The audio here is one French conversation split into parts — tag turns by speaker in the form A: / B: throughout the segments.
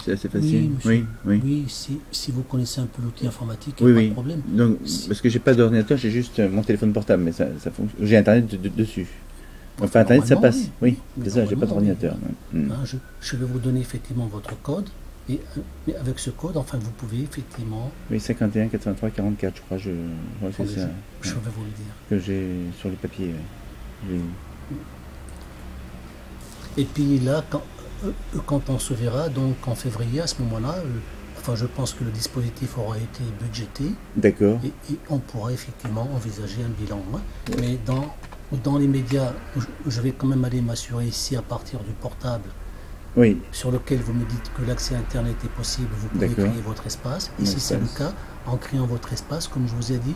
A: c'est assez facile.
B: monsieur.
A: Oui.
B: Oui, si vous connaissez un peu l'outil informatique, il n'y a pas de problème.
A: Donc, parce que j'ai pas d'ordinateur, j'ai juste mon téléphone portable, mais ça fonctionne. J'ai internet dessus. Enfin, internet, ça passe. Oui, c'est ça, j'ai pas d'ordinateur.
B: Je vais vous donner effectivement votre code. Et avec ce code, enfin, vous pouvez effectivement...
A: Oui, 51, 83, 44, je crois, c'est ça.
B: Je vais vous le dire.
A: Que j'ai sur le papier. Oui.
B: Et puis là, quand on se verra, donc en février, à ce moment-là, enfin, je pense que le dispositif aura été budgété.
A: D'accord.
B: Et on pourra effectivement envisager un bilan. Hein. Mais dans les médias, je vais quand même aller m'assurer ici à partir du portable.
A: Oui.
B: Sur lequel vous me dites que l'accès Internet est possible, vous pouvez créer votre espace. Et si c'est le cas, en créant votre espace, comme je vous ai dit,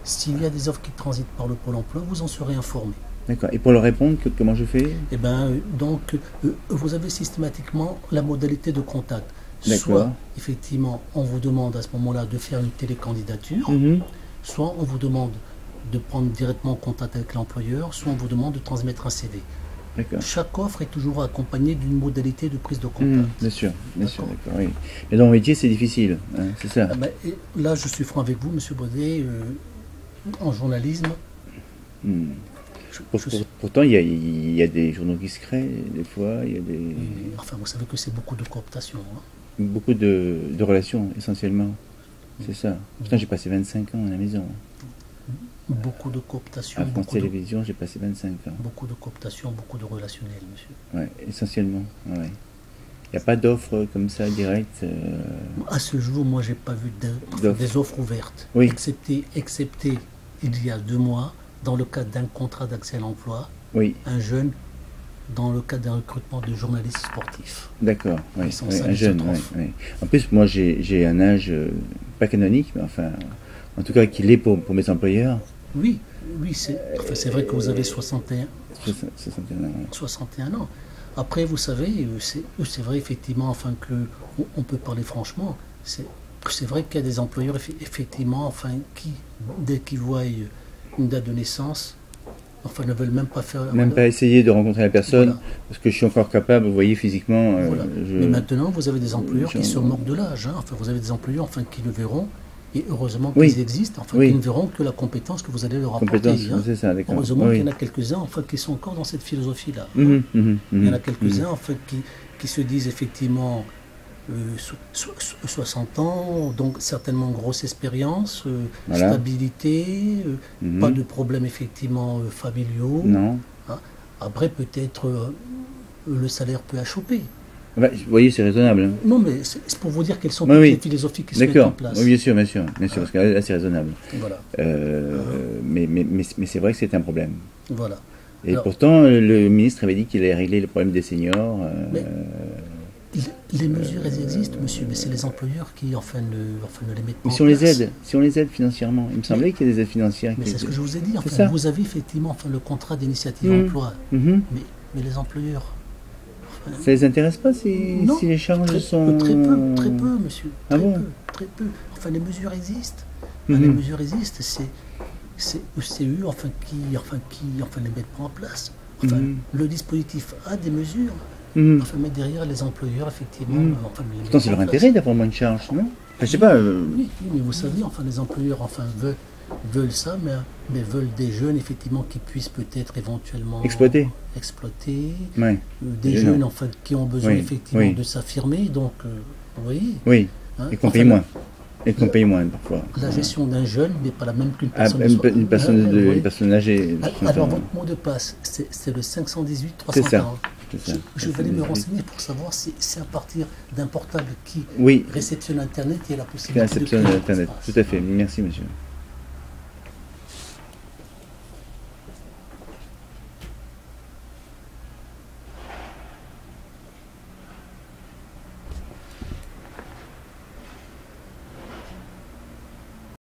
B: s'il y a des offres qui transitent par le Pôle emploi, vous en serez informé.
A: D'accord. Et pour leur répondre, comment je fais?
B: Eh bien, donc, vous avez systématiquement la modalité de contact. Soit, effectivement, on vous demande à ce moment-là de faire une télécandidature, soit on vous demande de prendre directement contact avec l'employeur, soit on vous demande de transmettre un CV. Chaque offre est toujours accompagnée d'une modalité de prise de contact.
A: Bien sûr, d'accord. Oui. Mais dans le métier, c'est difficile, hein, c'est ça.
B: Là, je suis franc avec vous, Monsieur Baudet, en journalisme.
A: Pourtant, il y a des journaux qui se créent, des fois, il y a des...
B: Enfin, vous savez que c'est beaucoup de cooptation. Hein.
A: Beaucoup de relations, essentiellement. C'est ça. Pourtant, j'ai passé 25 ans à la maison.
B: Beaucoup de cooptation.
A: À France Télévisions, j'ai passé 25 ans.
B: Beaucoup de cooptation, beaucoup de relationnel, monsieur.
A: Oui, essentiellement. Ouais. Il n'y a pas d'offres comme ça, directes
B: À ce jour, moi, j'ai pas vu des offres ouvertes.
A: Oui.
B: Excepté il y a 2 mois, dans le cadre d'un contrat d'accès à l'emploi, un jeune, dans le cadre d'un recrutement de journalistes sportifs.
A: D'accord, oui, un jeune. Oui. En plus, moi, j'ai un âge, pas canonique, mais enfin, en tout cas, qu'il est pour mes employeurs.
B: Oui, c'est vrai que vous avez 61 ans. Après, vous savez, c'est vrai effectivement, enfin que on peut parler franchement, c'est vrai qu'il y a des employeurs effectivement, enfin qui dès qu'ils voient une date de naissance, enfin ne veulent même pas faire.
A: Même pas essayer de rencontrer la personne, parce que je suis encore capable, vous voyez, physiquement.
B: Mais maintenant, vous avez des employeurs qui se moquent de l'âge. Hein. Enfin, vous avez des employeurs, enfin, qui le verront. Et heureusement qu'ils existent, enfin, qui ne verront que la compétence que vous allez leur apporter. Hein.
A: Ça,
B: heureusement qu'il y en a quelques-uns enfin, qui sont encore dans cette philosophie-là. Il y en a quelques-uns enfin, qui se disent effectivement 60 ans, donc certainement grosse expérience, stabilité, pas de problèmes effectivement familiaux.
A: Non.
B: Hein. Après, peut-être le salaire peut achoper.
A: Vous voyez, c'est raisonnable. Hein.
B: Non, mais c'est pour vous dire quelles sont toutes les philosophies qui se mettent en place.
A: Oui, bien sûr, parce que là, c'est raisonnable.
B: Voilà.
A: Mais c'est vrai que c'est un problème.
B: Voilà.
A: Et alors, pourtant, le ministre avait dit qu'il allait régler le problème des seniors.
B: Les mesures, elles existent, monsieur, mais c'est les employeurs qui, enfin, ne les mettent pas en place.
A: Si on les aide financièrement, il me semblait qu'il y a des aides financières.
B: Mais c'est ce que je vous ai dit. Enfin, vous avez effectivement le contrat d'initiative emploi, mais les employeurs...
A: Ça les intéresse pas si les charges sont...
B: Très peu, monsieur. Très peu. Enfin, les mesures existent. Les mesures existent. C'est eux, enfin, qui les mettent pas en place. Enfin, le dispositif a des mesures. Enfin, mais derrière les employeurs, effectivement...
A: Pourtant, c'est leur intérêt d'avoir moins de charges, non? Je sais pas...
B: Oui, mais vous savez, enfin, les employeurs, enfin, veulent ça, mais veulent des jeunes, effectivement, qui puissent peut-être éventuellement...
A: Exploiter.
B: Des jeunes, enfin, qui ont besoin, effectivement, de s'affirmer, donc, vous voyez.
A: Oui, et qu'on paye moins. Et qu'on paye moins, parfois.
B: La gestion d'un jeune n'est pas la même qu'une personne
A: une personne âgée.
B: Alors, votre mot de passe, c'est le 518 340. Je vais aller me renseigner pour savoir si c'est à partir d'un portable qui réceptionne Internet et la possibilité de...
A: Réceptionne Internet, tout à fait. Merci, monsieur.